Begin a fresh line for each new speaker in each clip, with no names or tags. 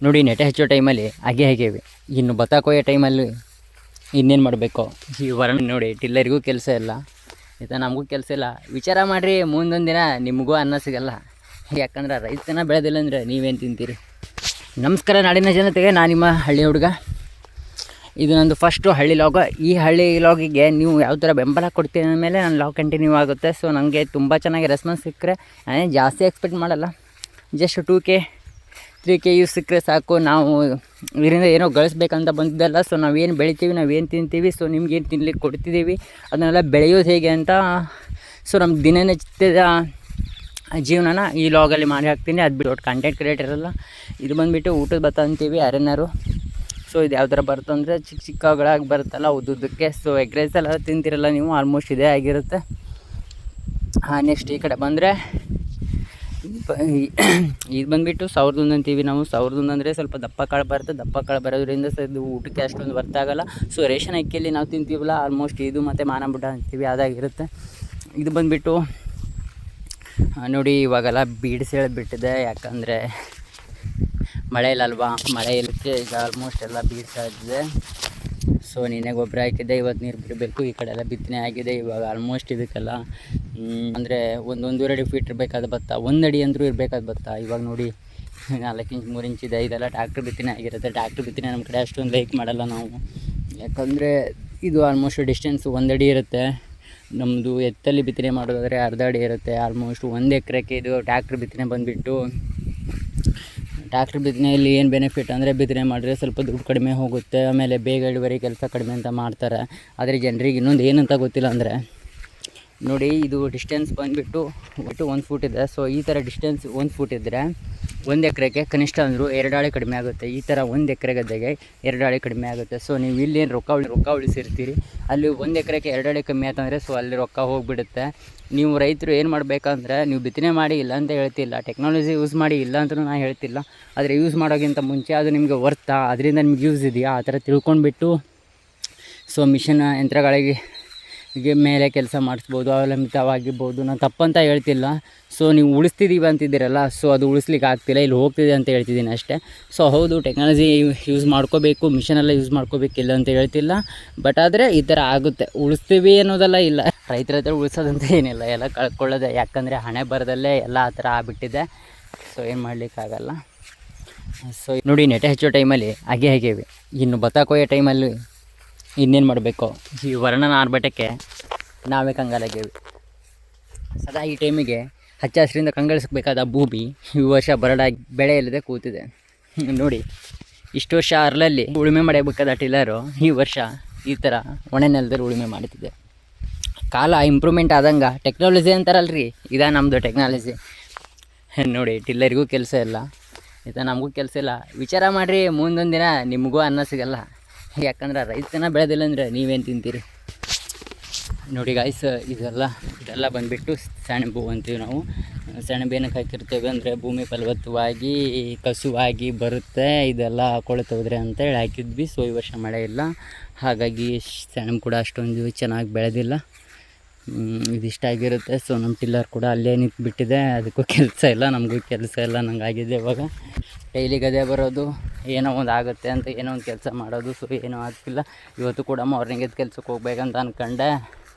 ನೋಡಿ ನೆಟೆ ಹಚ್ಚೋ ಟೈಮಲ್ಲಿ ಹಾಗೆ ಹೇಗೇವಿ. ಇನ್ನು ಭತ್ತ ಕೊಯ್ಯೋ ಟೈಮಲ್ಲಿ ಇನ್ನೇನು ಮಾಡಬೇಕು? ಈ ವರ್ಣ ನೋಡಿ, ಟಿಲ್ಲರಿಗೂ ಕೆಲಸ ಇಲ್ಲ, ಆಯಿತಾ, ನಮಗೂ ಕೆಲಸ ಇಲ್ಲ. ವಿಚಾರ ಮಾಡಿರಿ, ಮುಂದೊಂದು ದಿನ ನಿಮಗೂ ಅನ್ನ ಸಿಗಲ್ಲ. ಯಾಕಂದ್ರೆ ರೈತನ ಬೆಳೆದಿಲ್ಲ ಅಂದರೆ ನೀವೇನು ತಿಂತೀರಿ? ನಮಸ್ಕಾರ ನಾಡಿನ ಜನತೆಗೆ, ನಾನು ನಿಮ್ಮ ಹಳ್ಳಿ ಹುಡುಗ. ಇದು ನಂದು ಫಸ್ಟು ಹಳ್ಳಿ ಲಾಗ. ಈ ಹಳ್ಳಿ ಲಾಗಿಗೆ ನೀವು ಯಾವ ಥರ ಬೆಂಬಲ ಕೊಡ್ತೀನಿ ಅಂದಮೇಲೆ ನನ್ನ ಲಾಗ್ ಕಂಟಿನ್ಯೂ ಆಗುತ್ತೆ. ಸೊ ನನಗೆ ತುಂಬ ಚೆನ್ನಾಗಿ ರೆಸ್ಪಾನ್ಸ್ ಸಿಕ್ಕರೆ ನಾನೇನು ಜಾಸ್ತಿ ಎಕ್ಸ್ಪೆಕ್ಟ್ ಮಾಡಲ್ಲ. ಜಸ್ಟ್ 2K 3K ಯೂಸ್ ಸಿಕ್ಕರೆ ಸಾಕು. ನಾವು ಇದರಿಂದ ಏನೋ ಗಳಿಸ್ಬೇಕಂತ ಬಂದಿದ್ದಲ್ಲ. ಸೊ ನಾವೇನು ಬೆಳಿತೀವಿ, ನಾವೇನು ತಿಂತೀವಿ, ಸೊ ನಿಮ್ಗೇನು ತಿನ್ಲಿಕ್ಕೆ ಕೊಡ್ತಿದ್ದೀವಿ, ಅದನ್ನೆಲ್ಲ ಬೆಳೆಯೋದು ಹೇಗೆ ಅಂತ, ಸೊ ನಮ್ಮ ದಿನನಿತ್ಯದ ಜೀವನನ ಈ ಲಾಗಲ್ಲಿ ಮಾಡಿ ಹಾಕ್ತೀನಿ. ಅದು ಬಿಟ್ಟು ಕಂಟೆಂಟ್ ಕ್ರಿಯೇಟರ್ ಇರಲ್ಲ. ಇದು ಬಂದುಬಿಟ್ಟು ಊಟದ ಭತ್ತ ಅಂತೀವಿ, ಅರೆನಾರು. ಸೊ ಇದು ಯಾವ ಥರ ಬರುತ್ತೆ ಅಂದರೆ ಚಿಕ್ಕ ಚಿಕ್ಕಗಳಾಗಿ ಬರುತ್ತಲ್ಲ ಉದ್ದುದ್ದಕ್ಕೆ. ಸೊ ಎಗ್ ರೈಸ್ ಎಲ್ಲ ತಿಂತಿರಲ್ಲ ನೀವು, ಆಲ್ಮೋಸ್ಟ್ ಇದೇ ಆಗಿರುತ್ತೆ. ನೆಕ್ಸ್ಟ್ ಈ ಕಡೆ ಬಂದರೆ ಇದು ಬಂದುಬಿಟ್ಟು 1001 ಅಂತೀವಿ ನಾವು. 1001 ಅಂದರೆ ಸ್ವಲ್ಪ ದಪ್ಪ ಕಾಳು ಬರುತ್ತೆ. ದಪ್ಪ ಕಾಳು ಬರೋದ್ರಿಂದ ಸೊ ಇದು ಊಟಕ್ಕೆ ಅಷ್ಟೊಂದು ಬರ್ತಾಗಲ್ಲ. ಸೊ ರೇಷನ್ ಅಕ್ಕಿಯಲ್ಲಿ ನಾವು ತಿಂತೀವಲ್ಲ, ಆಲ್ಮೋಸ್ಟ್ ಇದು ಮತ್ತು ಮಾನಬುಡ್ಡ ಅಂತೀವಿ, ಅದಾಗಿರುತ್ತೆ. ಇದು ಬಂದುಬಿಟ್ಟು ನೋಡಿ, ಇವಾಗೆಲ್ಲ ಬೀಡ್ಸೆಳೆದ್ಬಿಟ್ಟಿದೆ. ಯಾಕಂದರೆ ಮಳೆ ಇಲ್ಲಲ್ವಾ, ಮಳೆ ಇಲ್ಲಕ್ಕೆ ಈಗ ಆಲ್ಮೋಸ್ಟ್ ಎಲ್ಲ ಬೀಡ್ಸೆಳೆದಿದೆ. ಸೊ ನಿನ್ನೆ ಗೊಬ್ಬರ ಹಾಕಿದ್ದೆ, ಇವತ್ತು ನೀರು ಬಿಡಬೇಕು. ಈ ಕಡೆ ಎಲ್ಲ ಬಿತ್ತನೆ ಆಗಿದೆ. ಇವಾಗ ಆಲ್ಮೋಸ್ಟ್ ಇದಕ್ಕೆಲ್ಲ ಅಂದರೆ 1-1.5 ಫೀಟ್ ಇರಬೇಕಾದ ಭತ್ತ, 1 ಅಡಿ ಅಂದರೂ ಇರಬೇಕಾದ ಭತ್ತ. ಇವಾಗ ನೋಡಿ 4 ಇಂಚ್ 3 ಇಂಚ್ ಇದೆ. ಇದೆಲ್ಲ ಟ್ಯಾಕ್ಟ್ರ್ ಬಿತ್ತನೆ ಆಗಿರುತ್ತೆ. ಟ್ಯಾಕ್ಟ್ರ್ ಬಿತ್ತನೆ ನಮ್ಮ ಕಡೆ ಅಷ್ಟೊಂದು ಲೈಕ್ ಮಾಡಲ್ಲ ನಾವು. ಯಾಕಂದರೆ ಇದು ಆಲ್ಮೋಸ್ಟ್ ಡಿಸ್ಟೆನ್ಸ್ 1 ಅಡಿ ಇರುತ್ತೆ. ನಮ್ಮದು ಎತ್ತಲ್ಲಿ ಬಿತ್ತನೆ ಮಾಡೋದಾದರೆ 1/2 ಅಡಿ ಇರುತ್ತೆ. ಆಲ್ಮೋಸ್ಟ್ 1 ಎಕರೆಗೆ ಇದು ಟ್ಯಾಕ್ಟ್ರ್ ಬಿತ್ತನೆ ಬಂದುಬಿಟ್ಟು, ಟ್ಯಾಕ್ಟ್ರ್ ಬಿತ್ತನೆಯಲ್ಲಿ ಏನು ಬೆನಿಫಿಟ್ ಅಂದರೆ ಬಿತ್ತನೆ ಮಾಡಿದ್ರೆ ಸ್ವಲ್ಪ ದುಡ್ಡು ಕಡಿಮೆ ಹೋಗುತ್ತೆ. ಆಮೇಲೆ ಬೇಗ ಇಳುವರಿ, ಕೆಲಸ ಕಡಿಮೆ ಅಂತ ಮಾಡ್ತಾರೆ. ಆದರೆ ಜನರಿಗೆ ಇನ್ನೊಂದು ಏನಂತ ಗೊತ್ತಿಲ್ಲ ಅಂದರೆ, ನೋಡಿ ಇದು ಡಿಸ್ಟೆನ್ಸ್ ಬಂದುಬಿಟ್ಟು 1 ಫೂಟ್ ಇದೆ. ಸೊ ಈ ಥರ ಡಿಸ್ಟೆನ್ಸ್ 1 ಫೂಟ್ ಇದ್ದರೆ 1 ಎಕರೆಗೆ ಕನಿಷ್ಠ ಅಂದರೂ 2 ಆಳೆ ಕಡಿಮೆ ಆಗುತ್ತೆ. ಈ ಥರ 1 ಎಕರೆ ಗದ್ದೆಗೆ 2 ಆಳೆ ಕಡಿಮೆ ಆಗುತ್ತೆ. ಸೊ ನೀವು ಇಲ್ಲೇನು ರೊಕ್ಕ ಉಳಿಸಿರ್ತೀರಿ, ಅಲ್ಲಿ 1 ಎಕರೆಗೆ 2 ಆಳೆ ಕಮ್ಮಿ ಆಯ್ತಂದರೆ ಸೊ ಅಲ್ಲಿ ರೊಕ್ಕ ಹೋಗಿಬಿಡುತ್ತೆ. ನೀವು ರೈತರು ಏನು ಮಾಡಬೇಕಂದ್ರೆ, ನೀವು ಬಿತ್ತನೆ ಮಾಡಿ ಇಲ್ಲ ಅಂತ ಹೇಳ್ತಿಲ್ಲ, ಟೆಕ್ನಾಲಜಿ ಯೂಸ್ ಮಾಡಿ ಇಲ್ಲ ಅಂತಲೂ ನಾನು ಹೇಳ್ತಿಲ್ಲ. ಆದರೆ ಯೂಸ್ ಮಾಡೋಕ್ಕಿಂತ ಮುಂಚೆ ಅದು ನಿಮಗೆ ವರ್ತಾ, ಅದರಿಂದ ನಿಮ್ಗೆ ಯೂಸ್ ಇದೆಯಾ, ಆ ಥರ ತಿಳ್ಕೊಂಡ್ಬಿಟ್ಟು ಸೊ ಮಿಷನ್ ಯಂತ್ರಗಳಿಗೆ ಮೇಲೆ ಕೆಲಸ ಮಾಡಿಸ್ಬೋದು, ಅವಲಂಬಿತವಾಗಿರ್ಬೋದು. ನಾನು ತಪ್ಪಂತ ಹೇಳ್ತಿಲ್ಲ. ಸೊ ನೀವು ಉಳಿಸ್ತಿದ್ದೀವಿ ಅಂತಿದ್ದೀರಲ್ಲ, ಸೊ ಅದು ಉಳಿಸ್ಲಿಕ್ಕೆ ಆಗ್ತಿಲ್ಲ, ಇಲ್ಲಿ ಹೋಗ್ತಿದೆ ಅಂತ ಹೇಳ್ತಿದ್ದೀನಿ ಅಷ್ಟೇ. ಸೊ ಹೌದು, ಟೆಕ್ನಾಲಜಿ ಯೂಸ್ ಮಾಡ್ಕೋಬೇಕು, ಮಿಷನೆಲ್ಲ ಯೂಸ್ ಮಾಡ್ಕೋಬೇಕಿಲ್ಲ ಅಂತ ಹೇಳ್ತಿಲ್ಲ. ಬಟ್ ಆದರೆ ಈ ಥರ ಆಗುತ್ತೆ. ಉಳಿಸ್ತೀವಿ ಅನ್ನೋದೆಲ್ಲ ಇಲ್ಲ, ರೈತರ ಹತ್ರ ಉಳಿಸೋದಂತ ಏನಿಲ್ಲ, ಎಲ್ಲ ಕಳ್ಕೊಳ್ಳೋದೆ. ಯಾಕಂದರೆ ಹಣೆ ಬರದಲ್ಲೇ ಎಲ್ಲ ಆ ಥರ ಆಗ್ಬಿಟ್ಟಿದೆ. ಸೊ ಏನು ಮಾಡಲಿಕ್ಕಾಗಲ್ಲ. ಸೊ ನೋಡಿ, ನೆಟೆ ಹಚ್ಚೋ ಟೈಮಲ್ಲಿ ಹಾಗೆ ಹೇಗೇವಿ. ಇನ್ನು ಭತ್ತ ಕೊಯ್ಯೋ ಟೈಮಲ್ಲಿ ಇನ್ನೇನು ಮಾಡಬೇಕು? ಈ ವರ್ಣನ ಆರ್ಭಟಕ್ಕೆ ನಾವೇ ಕಂಗಾಲಾಗೇವಿ. ಸದಾ ಈ ಟೈಮಿಗೆ ಹಚ್ಚ ಹಸಿರಿಂದ ಕಂಗೊಳಿಸಬೇಕಾದ ಭೂಮಿ ಈ ವರ್ಷ ಬರಡಾಗಿ ಬೆಳೆ ಇಲ್ಲದೆ ಕೂತಿದೆ. ನೋಡಿ, ಇಷ್ಟು ವರ್ಷ ಅರ್ಲಲ್ಲಿ ಉಳುಮೆ ಮಾಡಬೇಕಾದ ಟಿಲ್ಲರು ಈ ವರ್ಷ ಈ ಥರ ಒಣ ನೆಲದಲ್ಲಿ ಉಳುಮೆ ಮಾಡ್ತಿದೆ. ಕಾಲ ಇಂಪ್ರೂವ್ಮೆಂಟ್ ಆದಂಗೆ ಟೆಕ್ನಾಲಜಿ ಅಂತಾರಲ್ರಿ, ಇದೇ ನಮ್ಮದು ಟೆಕ್ನಾಲಜಿ. ನೋಡಿ, ಟಿಲ್ಲರಿಗೂ ಕೆಲಸ ಇಲ್ಲ, ಆಯಿತಾ, ನಮಗೂ ಕೆಲಸ ಇಲ್ಲ. ವಿಚಾರ ಮಾಡಿರಿ, ಮುಂದೊಂದು ದಿನ ನಿಮಗೂ ಅನ್ನ ಸಿಗಲ್ಲ. ಯಾಕಂದ್ರೆ ರೈತನ ಬೆಳೆದಿಲ್ಲ ಅಂದರೆ ನೀವೇನು ತಿಂತೀರಿ? ನೋಡಿ ಗಾಯ್ಸ್, ಇದೆಲ್ಲ ಬಂದುಬಿಟ್ಟು ಸೆಣಬು ಅಂತೀವಿ ನಾವು. ಸೆಣಬು ಏನಕ್ಕೆ ಹಾಕಿರ್ತೇವೆ ಅಂದರೆ ಭೂಮಿ ಫಲವತ್ತವಾಗಿ ಕಸುವಾಗಿ ಬರುತ್ತೆ, ಇದೆಲ್ಲ ಕೊಳ್ತೋದ್ರೆ ಅಂತೇಳಿ ಹಾಕಿದ್ವಿ. ಸೊ ಈ ವರ್ಷ ಮಳೆ ಇಲ್ಲ, ಹಾಗಾಗಿ ಸೆಣಬು ಕೂಡ ಅಷ್ಟೊಂದು ಚೆನ್ನಾಗಿ ಬೆಳೆದಿಲ್ಲ. ಇದಿಷ್ಟಾಗಿರುತ್ತೆ. ಸೊ ನಮ್ಮ ಟಿಲ್ಲರ್ ಕೂಡ ಅಲ್ಲೇ ನಿಂತುಬಿಟ್ಟಿದೆ, ಅದಕ್ಕೂ ಕೆಲಸ ಇಲ್ಲ, ನಮಗೂ ಕೆಲಸ ಇಲ್ಲ ನಂಗಾಗಿದೆ. ಇವಾಗ ಡೈಲಿ ಗದೆ ಬರೋದು, ಏನೋ ಒಂದು ಆಗುತ್ತೆ ಅಂತ ಏನೋ ಒಂದು ಕೆಲಸ ಮಾಡೋದು. ಸೊ ಏನೂ ಆಗ್ತಿಲ್ಲ. ಇವತ್ತು ಕೂಡ ಮಾರ್ನಿಂಗ್ ಎದ್ದು ಕೆಲ್ಸಕ್ಕೆ ಹೋಗ್ಬೇಕಂತ ಅಂದ್ಕೊಂಡೆ.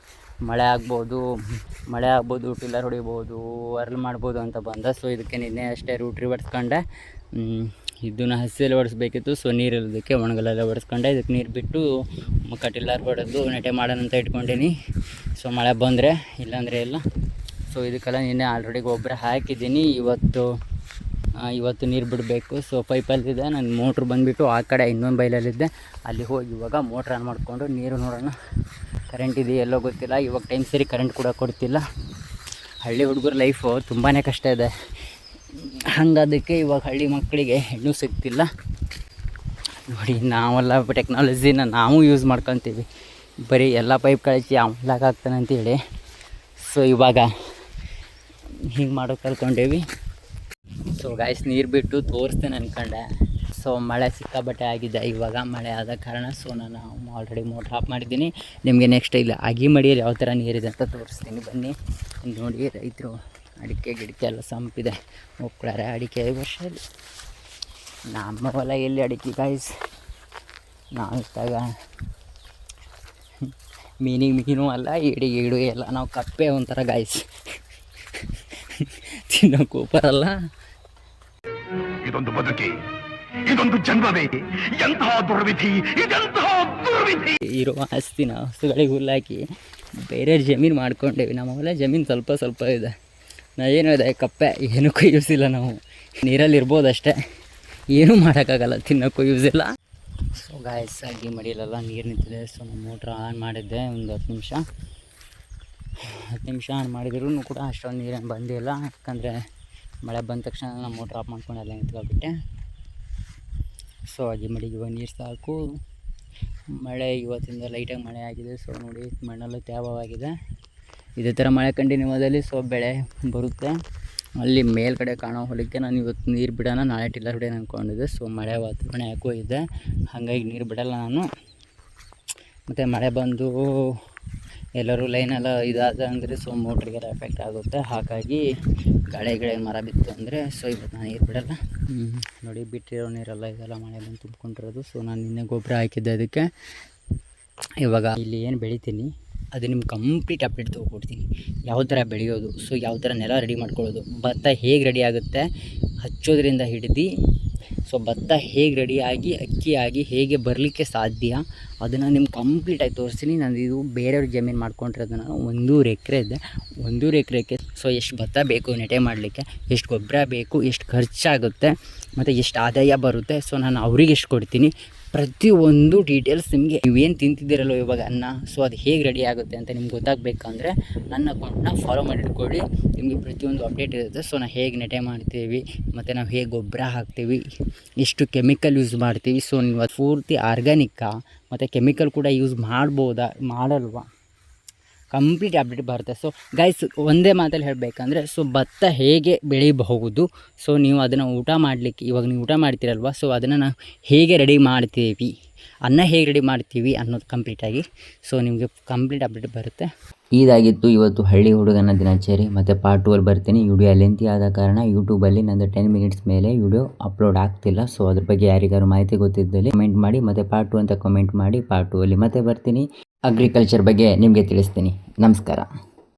ಮಳೆ ಆಗ್ಬೋದು, ಟಿಲ್ಲರ್ ಹೊಡಿಬೋದು, ಅರ್ಲ್ ಮಾಡ್ಬೋದು ಅಂತ ಬಂದ. ಸೊ ಇದಕ್ಕೆ ನಿನ್ನೆ ಅಷ್ಟೇ ರೂಟ್ ಹೊಡೆಸ್ಕೊಂಡೆ. ಇದನ್ನು ಹಸಿಯಲ್ಲಿ ಹೊಡೆಸ್ಬೇಕಿತ್ತು. ಸೊ ನೀರಿಲ್ಲದಕ್ಕೆ ಒಣಗಲೆಲ್ಲ ಹೊಡೆಸ್ಕೊಂಡೆ. ಇದಕ್ಕೆ ನೀರು ಬಿಟ್ಟು ಮುಖ ಟಿಲ್ಲರ್ ಹೊಡೆದು ನೆಟೆ ಮಾಡೋಣ ಅಂತ ಇಟ್ಕೊಂಡೀನಿ. ಸೊ ಮಳೆ ಬಂದರೆ, ಇಲ್ಲಾಂದರೆ ಇಲ್ಲ. ಸೊ ಇದಕ್ಕೆಲ್ಲ ನಿನ್ನೆ ಆಲ್ರೆಡಿ ಗೊಬ್ಬರ ಹಾಕಿದ್ದೀನಿ. ಇವತ್ತು ನೀರು ಬಿಡಬೇಕು. ಸೊ ಪೈಪಲ್ಲಿದೆ, ನನ್ನ ಮೋಟ್ರ್ ಬಂದುಬಿಟ್ಟು ಆ ಕಡೆ ಇನ್ನೊಂದು ಬೈಲಲ್ಲಿದ್ದೆ, ಅಲ್ಲಿ ಹೋಗಿ ಇವಾಗ ಮೋಟ್ರ್ ಆನ್ ಮಾಡಿಕೊಂಡು ನೀರು ನೋಡೋಣ. ಕರೆಂಟ್ ಇದೆಯೆಲ್ಲೋ ಗೊತ್ತಿಲ್ಲ. ಇವಾಗ ಟೈಮ್ ಸರಿ ಕರೆಂಟ್ ಕೂಡ ಕೊಡ್ತಿಲ್ಲ. ಹಳ್ಳಿ ಹುಡುಗರ ಲೈಫು ತುಂಬಾ ಕಷ್ಟ ಇದೆ. ಹಂಗದಕ್ಕೆ ಇವಾಗ ಹಳ್ಳಿ ಮಕ್ಕಳಿಗೆ ಹೆಣ್ಣು ಸಿಗ್ತಿಲ್ಲ. ನೋಡಿ, ನಾವೆಲ್ಲ ಟೆಕ್ನಾಲಜಿನ ನಾವು ಯೂಸ್ ಮಾಡ್ಕೊತೀವಿ. ಬರೀ ಎಲ್ಲ ಪೈಪ್ ಕಳಿಸಿ ಆಗ್ತಾನೆ ಅಂತೇಳಿ. ಸೊ ಇವಾಗ ಹಿಂಗೆ ಮಾಡೋಕೆ ಕಲ್ತ್ಕೊಂಡೇವಿ. ಸೊ ಗಾಯ್ಸ್, ನೀರು ಬಿಟ್ಟು ತೋರಿಸ್ತೇನೆ ಅಂದ್ಕೊಂಡೆ. ಸೊ ಮಳೆ ಸಿಕ್ಕಾಬಟ್ಟೆ ಆಗಿದೆ ಇವಾಗ, ಮಳೆ ಆದ ಕಾರಣ. ಸೊ ನಾನು ಆಲ್ರೆಡಿ ಮೋಟ್ರ್ ಆಫ್ ಮಾಡಿದ್ದೀನಿ. ನಿಮಗೆ ನೆಕ್ಸ್ಟ್ ಇಲ್ಲ ಅಗಿ ಮಡಿಯಲ್ಲಿ ಯಾವ ಥರ ನೀರಿದೆ ಅಂತ ತೋರಿಸ್ತೀನಿ, ಬನ್ನಿ ನೋಡಿ. ರೈತರು ಅಡಿಕೆ ಗಿಡಕ್ಕೆ ಎಲ್ಲ ಸಂಪಿದೆ, ಹೋಗ್ತಾರೆ ಅಡಿಕೆ ಈ ವರ್ಷದಲ್ಲಿ. ನಮ್ಮ ಹೊಲ ಎಲ್ಲಿ ಅಡಿಕೆ ಗಾಯ್ಸ್, ನಾವು ಇತ್ತಾಗ ಮೀನಿಗೆ ಅಲ್ಲ, ಏಡಿಗೆ ಏಡು ಎಲ್ಲ, ನಾವು ಕಪ್ಪೆ ಒಂಥರ ಗಾಯ್ಸ್, ತಿನ್ನೋಕ್ಕೂ ಬರಲ್ಲ.
ಇದೊಂದು ಬದುಕಿ, ಇದೊಂದು ಜನ್ಮವೇ, ಎಂತಹ ದುರ್ವಿಧಿ, ಇದೆಂತಹ ದುರ್ವಿಧಿ.
ಇರುವ ಆಸ್ತಿನ ಹಸುಗಳಿಗೆ ಹುಲ್ಲಾಕಿ ಬೇರೆ ಜಮೀನು ಮಾಡ್ಕೊಂಡೇವಿ. ನಮ್ಮ ಹೊಲ ಜಮೀನು ಸ್ವಲ್ಪ ಇದೆ. ನಾ ಏನು ಇದೆ ಕಪ್ಪೆ, ಏನಕ್ಕೂ ಯೂಸ್ ಇಲ್ಲ. ನಾವು ನೀರಲ್ಲಿ ಇರ್ಬೋದು ಅಷ್ಟೇ, ಏನೂ ಮಾಡೋಕ್ಕಾಗಲ್ಲ, ತಿನ್ನೋಕ್ಕೂ ಯೂಸ್ ಇಲ್ಲ. ಸೊ ಗಾಯ್ಸ್, ಅಡ್ಗೆ ಮಡಿಯಲ್ಲೆಲ್ಲ ನೀರು ನಿಂತಿದೆ. ಸೊ ನಾನು ಮೋಟ್ರ್ ಆನ್ ಮಾಡಿದ್ದೆ ಒಂದು 10 ನಿಮಿಷ ಆನ್ ಮಾಡಿದ್ರೂ ಕೂಡ ಅಷ್ಟೊಂದು ನೀರೇನು ಬಂದಿಲ್ಲ. ಯಾಕಂದರೆ ಮಳೆ ಬಂದ ತಕ್ಷಣ ನಾನು ಮೋಟ್ರ್ ಆಫ್ ಮಾಡ್ಕೊಂಡು ಎಲ್ಲ ನಿಂತ್ಕೊಬಿಟ್ಟೆ. ಸೊ ಅಡ್ಗೆ ಮಡಿಗೆ ಇವಾಗ ನೀರು ಸಾಕು. ಮಳೆ ಇವತ್ತಿಂದ ಲೈಟಾಗಿ ಮಳೆ ಆಗಿದೆ. ಸೊ ನೋಡಿ, ಮಣ್ಣೆಲ್ಲ ತ್ಯಾವವಾಗಿದೆ. ಇದೇ ಥರ ಮಳೆ ಕಂಟಿನ್ಯೂ ಆದಲ್ಲಿ ಸೊ ಬೆಳೆ ಬರುತ್ತೆ. ಅಲ್ಲಿ ಮೇಲ್ಗಡೆ ಕಾಣೋ ಹೊಲಕ್ಕೆ ನಾನು ಇವತ್ತು ನೀರು ಬಿಡೋಣ, ನಾಳೆ ಟಿಲ್ಲರ್ ಬಿಡೋಣ ಅಂದ್ಕೊಂಡಿದ್ದೆ. ಸೊ ಮಳೆ ವಾತಾವರಣ ಯಾಕೋ ಇದೆ, ಹಾಗಾಗಿ ನೀರು ಬಿಡಲ್ಲ ನಾನು. ಮತ್ತು ಮಳೆ ಬಂದು ಎಲ್ಲರೂ ಲೈನೆಲ್ಲ ಇದಾದ ಅಂದರೆ ಸೊ ಮೋಟ್ರಿಗೆಲ್ಲ ಎಫೆಕ್ಟ್ ಆಗುತ್ತೆ. ಹಾಗಾಗಿ ಗಾಳಿ ಮರ ಬಿತ್ತು ಅಂದರೆ ಸೊ ಇವತ್ತು ನಾನು ನೀರು ಬಿಡಲ್ಲ. ನೋಡಿ, ಬಿಟ್ಟಿರೋ ನೀರೆಲ್ಲ ಇದೆಲ್ಲ ಮಳೆ ಬಂದು ತುಂಬ್ಕೊಂಡಿರೋದು. ಸೊ ನಾನು ನಿನ್ನೆ ಗೊಬ್ಬರ ಹಾಕಿದ್ದೆ ಅದಕ್ಕೆ. ಇವಾಗ ಇಲ್ಲಿ ಏನು ಬೆಳಿತೀನಿ ಅದು ನಿಮ್ಗೆ ಕಂಪ್ಲೀಟ್ ಅಪ್ಡೇಟ್ ತೊಗೊಡ್ತೀನಿ. ಯಾವ ಥರ ಬೆಳೆಯೋದು, ಸೊ ಯಾವ ಥರ ನೆಲ ರೆಡಿ ಮಾಡ್ಕೊಳ್ಳೋದು, ಭತ್ತ ಹೇಗೆ ರೆಡಿ ಆಗುತ್ತೆ ಹಚ್ಚೋದ್ರಿಂದ ಹಿಡಿದು, ಸೊ ಭತ್ತ ಹೇಗೆ ರೆಡಿಯಾಗಿ ಅಕ್ಕಿ ಆಗಿ ಹೇಗೆ ಬರಲಿಕ್ಕೆ ಸಾಧ್ಯ ಅದನ್ನು ನಿಮ್ಗೆ ಕಂಪ್ಲೀಟಾಗಿ ತೋರಿಸ್ತೀನಿ. ನಾನು ಇದು ಬೇರೆಯವ್ರ ಜಮೀನು ಮಾಡ್ಕೊಂಡಿರೋದು. ನಾನು 1 ಎಕರೆ ಇದೆ. 1 ಎಕರೆಗೆ ಸೊ ಎಷ್ಟು ಭತ್ತ ಬೇಕು ನೆಟೆ ಮಾಡಲಿಕ್ಕೆ, ಎಷ್ಟು ಗೊಬ್ಬರ ಬೇಕು, ಎಷ್ಟು ಖರ್ಚಾಗುತ್ತೆ ಮತ್ತು ಎಷ್ಟು ಆದಾಯ ಬರುತ್ತೆ, ಸೊ ನಾನು ಅವ್ರಿಗೆ ಎಷ್ಟು ಕೊಡ್ತೀನಿ, ಪ್ರತಿಯೊಂದು ಡೀಟೇಲ್ಸ್ ನಿಮಗೆ. ನೀವೇನು ತಿಂತಿದ್ದೀರಲ್ಲೋ ಇವಾಗ ಅನ್ನ, ಸೊ ಅದು ಹೇಗೆ ರೆಡಿ ಆಗುತ್ತೆ ಅಂತ ನಿಮ್ಗೆ ಗೊತ್ತಾಗಬೇಕಂದ್ರೆ ನನ್ನ ಅಕೌಂಟನ್ನ ಫಾಲೋ ಮಾಡಿ ಇಟ್ಕೊಳ್ಳಿ. ನಿಮಗೆ ಪ್ರತಿಯೊಂದು ಅಪ್ಡೇಟ್ ಇರುತ್ತೆ. ಸೊ ನಾವು ಹೇಗೆ ನೆಟೆ ಮಾಡ್ತೀವಿ ಮತ್ತು ನಾವು ಹೇಗೆ ಗೊಬ್ಬರ ಹಾಕ್ತೀವಿ, ಎಷ್ಟು ಕೆಮಿಕಲ್ ಯೂಸ್ ಮಾಡ್ತೀವಿ, ಸೊ ನೀವು ಅದು ಪೂರ್ತಿ ಆರ್ಗ್ಯಾನಿಕ್ಕಾ ಮತ್ತು ಕೆಮಿಕಲ್ ಕೂಡ ಯೂಸ್ ಮಾಡ್ಬೋದಾ ಮಾಡಲ್ವಾ, ಕಂಪ್ಲೀಟ್ ಅಪ್ಡೇಟ್ ಬರುತ್ತೆ. ಸೊ ಗೈಸ್, ಒಂದೇ ಮಾತಲ್ಲಿ ಹೇಳಬೇಕಂದ್ರೆ ಸೊ ಭತ್ತ ಹೇಗೆ ಬೆಳಿಬಹುದು, ಸೊ ನೀವು ಅದನ್ನು ಊಟ ಮಾಡಲಿಕ್ಕೆ, ಇವಾಗ ನೀವು ಊಟ ಮಾಡ್ತೀರಲ್ವ, ಸೊ ಅದನ್ನು ನಾವು ಹೇಗೆ ರೆಡಿ ಮಾಡ್ತೀವಿ, ಅನ್ನ ಹೇಗೆ ರೆಡಿ ಮಾಡ್ತೀವಿ ಅನ್ನೋದು ಕಂಪ್ಲೀಟಾಗಿ ಸೊ ನಿಮಗೆ ಕಂಪ್ಲೀಟ್ ಅಪ್ಡೇಟ್ ಬರುತ್ತೆ.
ಇದಾಗಿತ್ತು ಇವತ್ತು ಹಳ್ಳಿ ಹುಡುಗನ ದಿನಚರಿ. ಮತ್ತು ಪಾರ್ಟ್ 2 ಬರ್ತೀನಿ. ವಿಡಿಯೋ ಲೆಂತಿ ಆದ ಕಾರಣ ಯೂಟ್ಯೂಬಲ್ಲಿ ನಂದು 10 ಮಿನಿಟ್ಸ್ ಮೇಲೆ ವಿಡಿಯೋ ಅಪ್ಲೋಡ್ ಆಗ್ತಿಲ್ಲ. ಸೊ ಅದ್ರ ಬಗ್ಗೆ ಯಾರಿಗಾರು ಮಾಹಿತಿ ಗೊತ್ತಿದ್ದಲ್ಲಿ ಕಮೆಂಟ್ ಮಾಡಿ, ಮತ್ತು ಪಾರ್ಟ್ 2 ಅಂತ ಕಮೆಂಟ್ ಮಾಡಿ. ಪಾರ್ಟ್ 2 ಅಲ್ಲಿ ಮತ್ತೆ ಬರ್ತೀನಿ, ಅಗ್ರಿಕಲ್ಚರ್ ಬಗ್ಗೆ ನಿಮಗೆ ತಿಳಿಸ್ತೀನಿ. ನಮಸ್ಕಾರ.